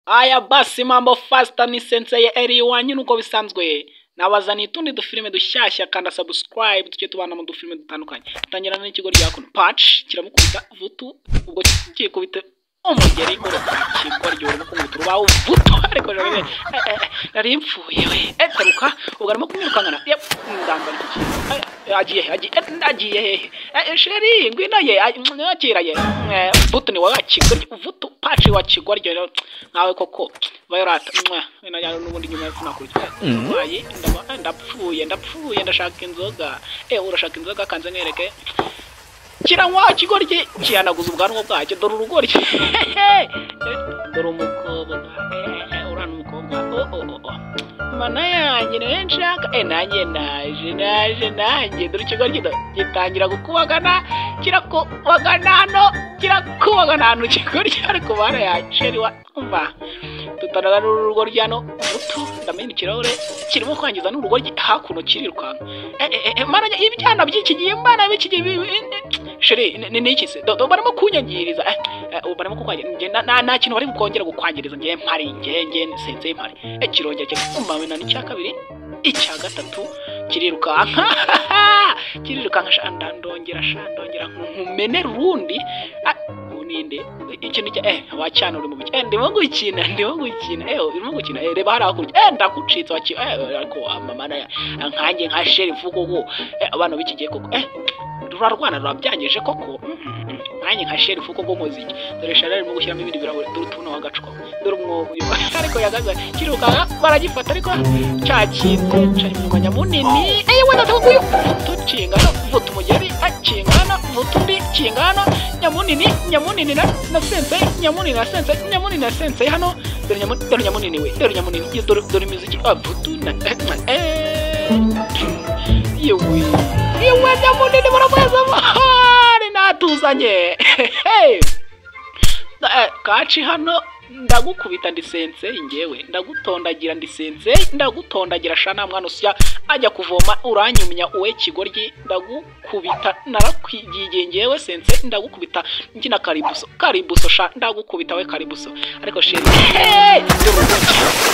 Aya basi mambo faster ni sensei eri wanyu nuko bisanzwe nabazaniye utundi dufilime dushyashya kanda subscribe tujye tubana mu dufilime dutandukanye tangira n'ikigo rya kuno patch kiramukubita vutu ubwo kigiye kubita umugeri urukiko ryo kumwita urubaho vutu ariko nari mpfuye we etaruka ugarimo kumwirukangana ndambara iki agiye sheri ngwino ye nakira ye vutu ni wakigoryo vutu patch wakigoryo nawe koko bayirata nanya n'ubundi nyuma yo kunakurikira ndapfuye ndashaka inzoga urashaka inzoga kanze nkereke kiranywa kigorye cyanaguza ubwanwa bwacyo dore urugorye dore umukobwa urana umukobwa mana yanjye nshaka nanjye naje dore ikigorye gitangira gukubagana kirakubagana hano kigorye ariko bara yaceri wa umva tutanaga n'urugorye hano buto ndamenya ikirahure kirimo kwangiza n'urugorye hakuno kirirukanka mana ibyana by'ikigiye mana bikigiye sheri niki se barimo kunyangiriza barimo kukwangiriza nta kintu bari gukongera gukwangiriza ngiye mpari ngiye sensei mpari kirongera cyumbawe na icya kabiri icya gatatu kirirukanka ndongera nkumene rundi uninde ikintu cya wacyana uri mu biki ndimo gukina urimo gukina reba hari hakurya ndakucitse waki ariko mama na nkanjye nka sheri mvugo abana bikigiye koko rurarwana rurabyangije koko nkanjye nka sheri mvugo ngo muziki dore shara arimo gushyiramo ibindi birahure dore tuna wagacuko dore umwobo ariko yagaza kiruka baragifata ariko cyakitse cyari mu mwanya munini wenda tuguye tucingana vutu mugeri akingana vutu ndi kingana nyamunini na sensei nyamunini na sensei hano dore nyamunini we dore nyamunini dore muziki vutu na yewe nyamunini baramweza mahari natuzanye kaci hano ndagukubita ndi sensei ngewe ndagutondagira ndi sensei ndagutondagira shana mwana usya ajya kuvoma uranyumya uwe kigoryi ndagukubita narakwigiye ngewe sensei ndagukubita ngina karibuso sha ndagukubita we karibuso ariko sheri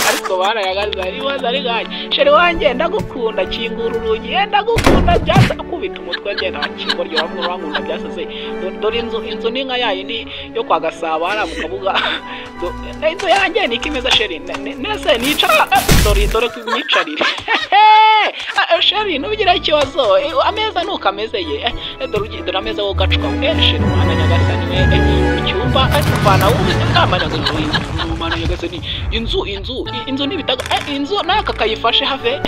ariko barayagaza ari gaje sheri wanjye ndagukunda kingura urugi ndagukunda byasa kubita umutwe ngenda kigoryi wamurangunda byasaze dore inzu ninka yayindi yo kwa Gasabara mu kabuga inzu yanjye nikimeza sheri nese nicara dore kumyicarire sheri nubigira ikibazo ameza nuko amezeye dore ameza wo gacuka sheri mwana nyagasani we icyumba afana umwana nyagasani inzu nibitaga inzu naka kayifashe have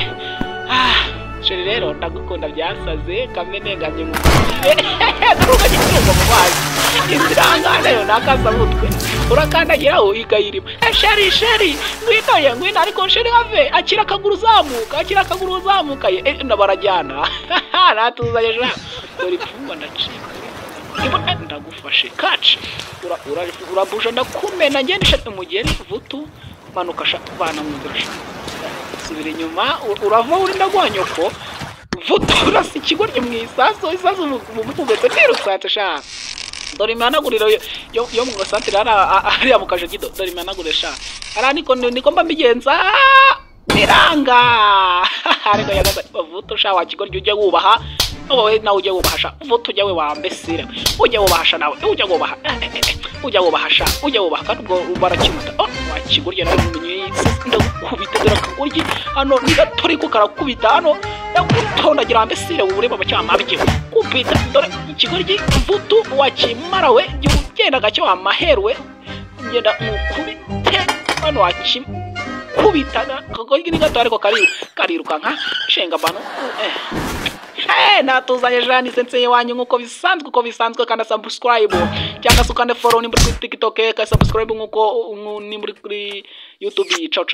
sheri rero ndagukunda byasaze kamenenganye mu duruka gituruka mu mazi inzirangana yo nakasabutwe urakandagira uyigayirima sheri ngwino ariko sheri have akira akaguru uzamuka ndabarajyana natuzanye ja dore pfumba ndacika ndagufashe kaci urabuje ndakumena ngende shati umugeri vutu manuka bana mu nzira subira inyuma urava uri ndagwanyoko vutu urasi ikigorye mu isaso mu mutugetse kwirusatse sha dore imanaguriro yo mu gasantere ari amukaje gido dore imanaguriro sha araniko niko mba mbigenza miranga ariko yagaza vutu sha wakigorye ujye wubaha wowe nawe ujye wubahasha vutu ujye we wambesire ujye wubahasha nawe ujye wubaha kandi ubwo barakimuta wakigorye nawe mumenye ndagukubita dore akagorye hano nigatori ko karakubita hano ndagutondagira mbesire ureba bacyama bye kubita dore ikigorye vutu wakimara we ugenda gacyo amaherwe ngenda mukubite hano wakimubitaga kagorye nigatori ko kariruka nka shenga bano natuzanye jani sensei wanyu nkuko bisanzwe kandi subscribe cyangwa se ukande follow ni muri TikTok ka subscribe nkuko ni muri YouTube ciao